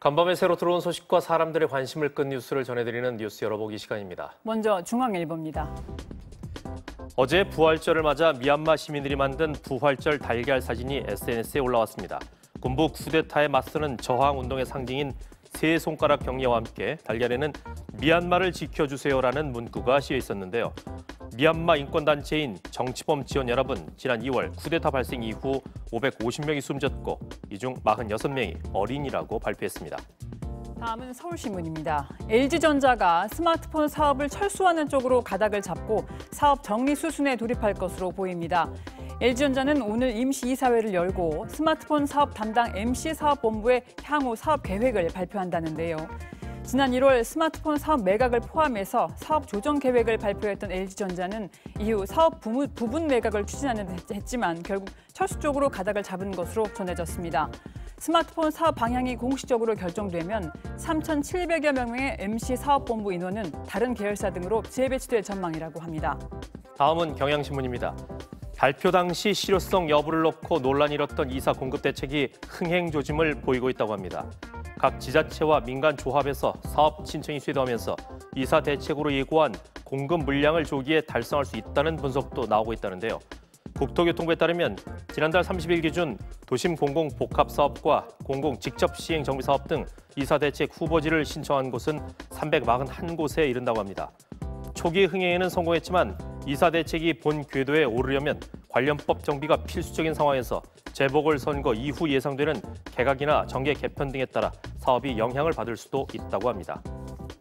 간밤에 새로 들어온 소식과 사람들의 관심을 끈 뉴스를 전해드리는 뉴스 열어보기 시간입니다. 먼저 중앙일보입니다. 어제 부활절을 맞아 미얀마 시민들이 만든 부활절 달걀 사진이 SNS에 올라왔습니다. 군부 쿠데타에 맞서는 저항운동의 상징인 세 손가락 경례와 함께 달걀에는 미얀마를 지켜주세요라는 문구가 씌어 있었는데요. 미얀마 인권단체인 정치범 지원 연합은 지난 2월 쿠데타 발생 이후 550명이 숨졌고 이 중 46명이 어린이라고 발표했습니다. 다음은 서울신문입니다. LG전자가 스마트폰 사업을 철수하는 쪽으로 가닥을 잡고 사업 정리 수순에 돌입할 것으로 보입니다. LG전자는 오늘 임시이사회를 열고 스마트폰 사업 담당 MC사업본부의 향후 사업 계획을 발표한다는데요. 지난 1월 스마트폰 사업 매각을 포함해서 사업 조정 계획을 발표했던 LG전자는 이후 사업 부분 매각을 추진하는 데 했지만 결국 철수 쪽으로 가닥을 잡은 것으로 전해졌습니다. 스마트폰 사업 방향이 공식적으로 결정되면 3,700여 명의 MC사업본부 인원은 다른 계열사 등으로 재배치될 전망이라고 합니다. 다음은 경향신문입니다. 발표 당시 실효성 여부를 놓고 논란이 일었던 이사 공급 대책이 흥행 조짐을 보이고 있다고 합니다. 각 지자체와 민간 조합에서 사업 신청이 쇄도하면서 이사 대책으로 예고한 공급 물량을 조기에 달성할 수 있다는 분석도 나오고 있다는데요. 국토교통부에 따르면 지난달 30일 기준 도심 공공복합사업과 공공직접시행정비사업 등 이사 대책 후보지를 신청한 곳은 341곳에 이른다고 합니다. 초기 흥행에는 성공했지만 이사 대책이 본 궤도에 오르려면 관련 법 정비가 필수적인 상황에서 재보궐선거 이후 예상되는 개각이나 정계 개편 등에 따라 사업이 영향을 받을 수도 있다고 합니다.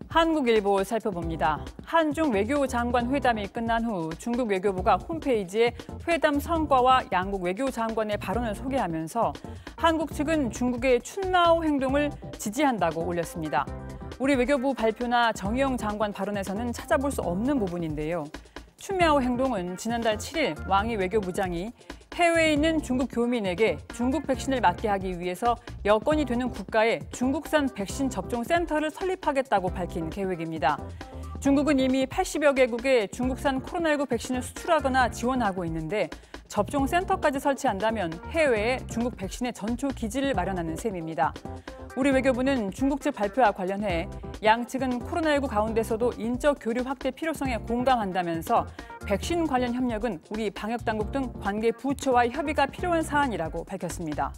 한국일보 살펴봅니다. 한중 외교장관 회담이 끝난 후 중국 외교부가 홈페이지에 회담 성과와 양국 외교장관의 발언을 소개하면서 한국 측은 중국의 춘마오 행동을 지지한다고 올렸습니다. 우리 외교부 발표나 정의용 장관 발언에서는 찾아볼 수 없는 부분인데요. 춘마오 행동은 지난달 7일 왕이 외교부장이 해외에 있는 중국 교민에게 중국 백신을 맞게 하기 위해서 여건이 되는 국가에 중국산 백신 접종 센터를 설립하겠다고 밝힌 계획입니다. 중국은 이미 80여 개국에 중국산 코로나19 백신을 수출하거나 지원하고 있는데 접종 센터까지 설치한다면 해외에 중국 백신의 전초 기지를 마련하는 셈입니다. 우리 외교부는 중국 측 발표와 관련해 양측은 코로나19 가운데서도 인적 교류 확대 필요성에 공감한다면서 백신 관련 협력은 우리 방역당국 등 관계 부처와의 협의가 필요한 사안이라고 밝혔습니다.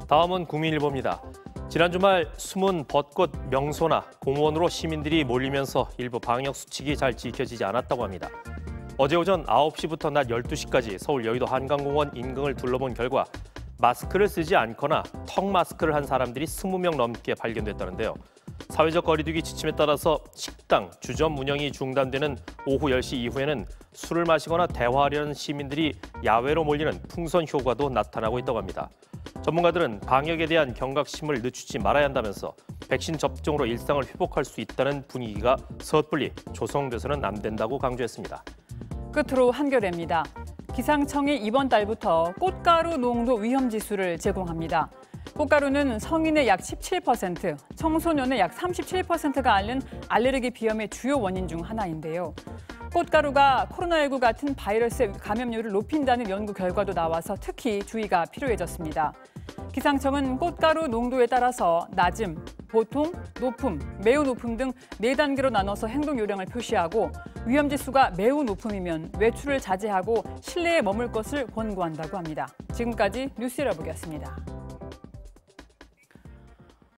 다음은 국민일보입니다. 지난 주말 숨은 벚꽃 명소나 공원으로 시민들이 몰리면서 일부 방역 수칙이 잘 지켜지지 않았다고 합니다. 어제 오전 9시부터 낮 12시까지 서울 여의도 한강공원 인근을 둘러본 결과 마스크를 쓰지 않거나 턱 마스크를 한 사람들이 20명 넘게 발견됐다는데요. 사회적 거리두기 지침에 따라서 식당, 주점 운영이 중단되는 오후 10시 이후에는 술을 마시거나 대화하려는 시민들이 야외로 몰리는 풍선 효과도 나타나고 있다고 합니다. 전문가들은 방역에 대한 경각심을 늦추지 말아야 한다면서 백신 접종으로 일상을 회복할 수 있다는 분위기가 섣불리 조성돼서는 안 된다고 강조했습니다. 끝으로 한겨레입니다. 기상청이 이번 달부터 꽃가루 농도 위험지수를 제공합니다. 꽃가루는 성인의 약 17%, 청소년의 약 37%가 앓는 알레르기 비염의 주요 원인 중 하나인데요. 꽃가루가 코로나19 같은 바이러스의 감염률을 높인다는 연구 결과도 나와서 특히 주의가 필요해졌습니다. 기상청은 꽃가루 농도에 따라서 낮음, 보통, 높음, 매우 높음 등 4단계로 나눠서 행동 요령을 표시하고 위험지수가 매우 높음이면 외출을 자제하고 실내에 머물 것을 권고한다고 합니다. 지금까지 뉴스 열어보기였습니다.